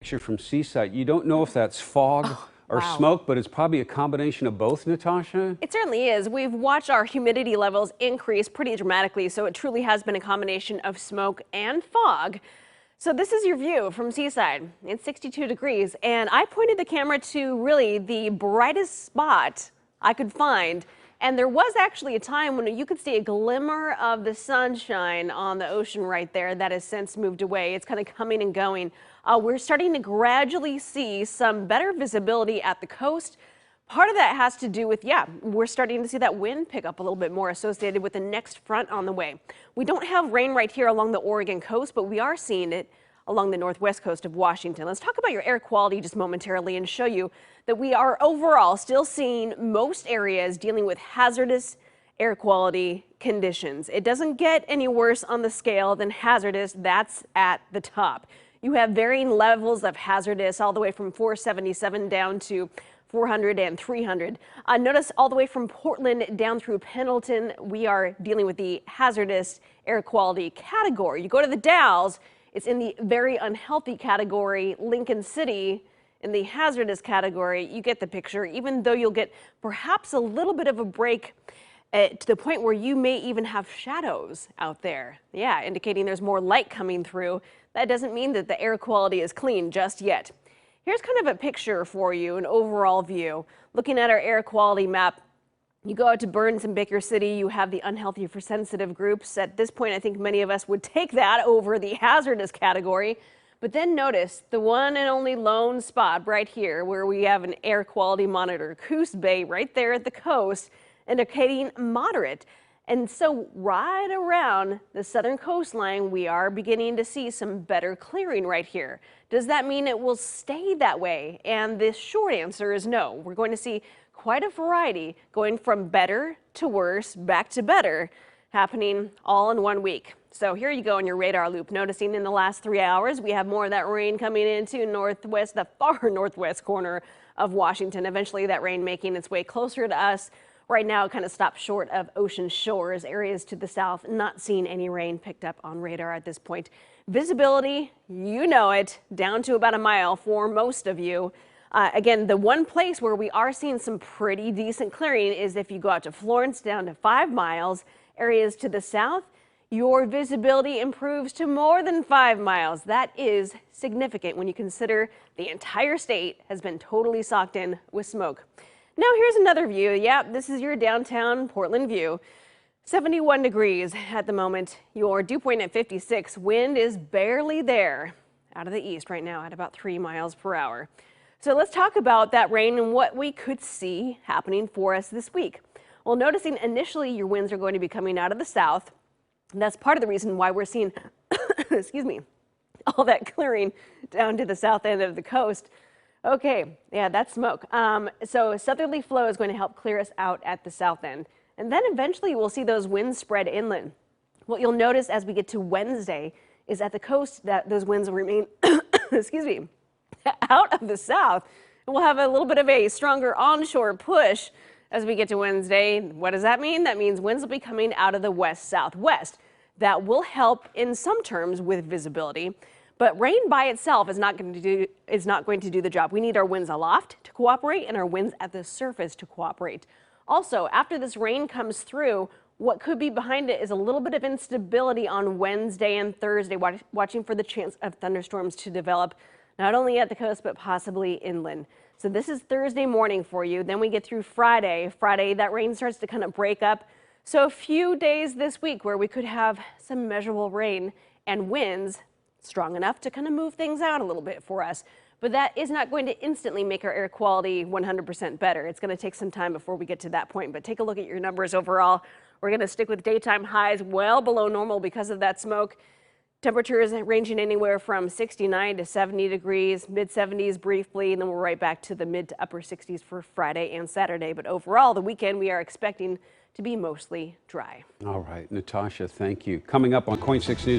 Picture from Seaside. You don't know if that's fog or smoke, but it's probably a combination of both, Natasha? It certainly is. We've watched our humidity levels increase pretty dramatically, so it truly has been a combination of smoke and fog. So this is your view from Seaside. It's 62 degrees, and I pointed the camera to really the brightest spot I could find. And there was actually a time when you could see a glimmer of the sunshine on the ocean right there. That has since moved away. It's kind of coming and going. We're starting to gradually see some better visibility at the coast. Part of that has to do with, we're starting to see that wind pick up a little bit more associated with the next front on the way. We don't have rain right here along the Oregon coast, but we are seeing it along the northwest coast of Washington. Let's talk about your air quality just momentarily and show you that we are overall still seeing most areas dealing with hazardous air quality conditions. It doesn't get any worse on the scale than hazardous. That's at the top. You have varying levels of hazardous all the way from 477 down to 400 and 300. Notice all the way from Portland down through Pendleton, we are dealing with the hazardous air quality category. You go to the Dalles, it's in the very unhealthy category. Lincoln City in the hazardous category. You get the picture, even though you'll get perhaps a little bit of a break to the point where you may even have shadows out there. Yeah, indicating there's more light coming through. That doesn't mean that the air quality is clean just yet. Here's kind of a picture for you, an overall view. Looking at our air quality map, you go out to Burns and Baker City, you have the unhealthy for sensitive groups. At this point, I think many of us would take that over the hazardous category. But then notice the one and only lone spot right here where we have an air quality monitor, Coos Bay right there at the coast, indicating moderate. And so right around the southern coastline, we are beginning to see some better clearing right here. Does that mean it will stay that way? And the short answer is no. We're going to see quite a variety going from better to worse, back to better, happening all in 1 week. So here you go on your radar loop, noticing in the last 3 hours, we have more of that rain coming into northwest, the far northwest corner of Washington. Eventually that rain making its way closer to us. Right now, it kind of stops short of ocean shores, areas to the south, not seeing any rain picked up on radar at this point. Visibility, you know it, down to about a mile for most of you. Again, the one place where we are seeing some pretty decent clearing is if you go out to Florence down to 5 miles. Areas to the south, your visibility improves to more than 5 miles. That is significant when you consider the entire state has been totally socked in with smoke. Now here's another view. This is your downtown Portland view. 71 degrees at the moment. Your dew point at 56. Wind is barely there out of the east right now at about 3 miles per hour. So let's talk about that rain and what we could see happening for us this week. Well, noticing initially your winds are going to be coming out of the south. And that's part of the reason why we're seeing, excuse me, all that clearing down to the south end of the coast. Okay, that's smoke. So a southerly flow is going to help clear us out at the south end. And then eventually we'll see those winds spread inland. What you'll notice as we get to Wednesday is at the coast that those winds will remain, excuse me, out of the south. And we'll have a little bit of a stronger onshore push as we get to Wednesday. What does that mean? That means winds will be coming out of the west-southwest. That will help in some terms with visibility. But rain by itself is not going to do the job. We need our winds aloft to cooperate and our winds at the surface to cooperate. Also, after this rain comes through, what could be behind it is a little bit of instability on Wednesday and Thursday, watching for the chance of thunderstorms to develop, not only at the coast, but possibly inland. So this is Thursday morning for you. Then we get through Friday. Friday, that rain starts to kind of break up. So a few days this week where we could have some measurable rain and winds strong enough to kind of move things out a little bit for us. But that is not going to instantly make our air quality 100% better. It's going to take some time before we get to that point. But take a look at your numbers overall. We're going to stick with daytime highs well below normal because of that smoke. Temperatures ranging anywhere from 69 to 70 degrees, mid-70s briefly, and then we're right back to the mid to upper 60s for Friday and Saturday. But overall, the weekend we are expecting to be mostly dry. All right, Natasha, thank you. Coming up on KOIN 6 News.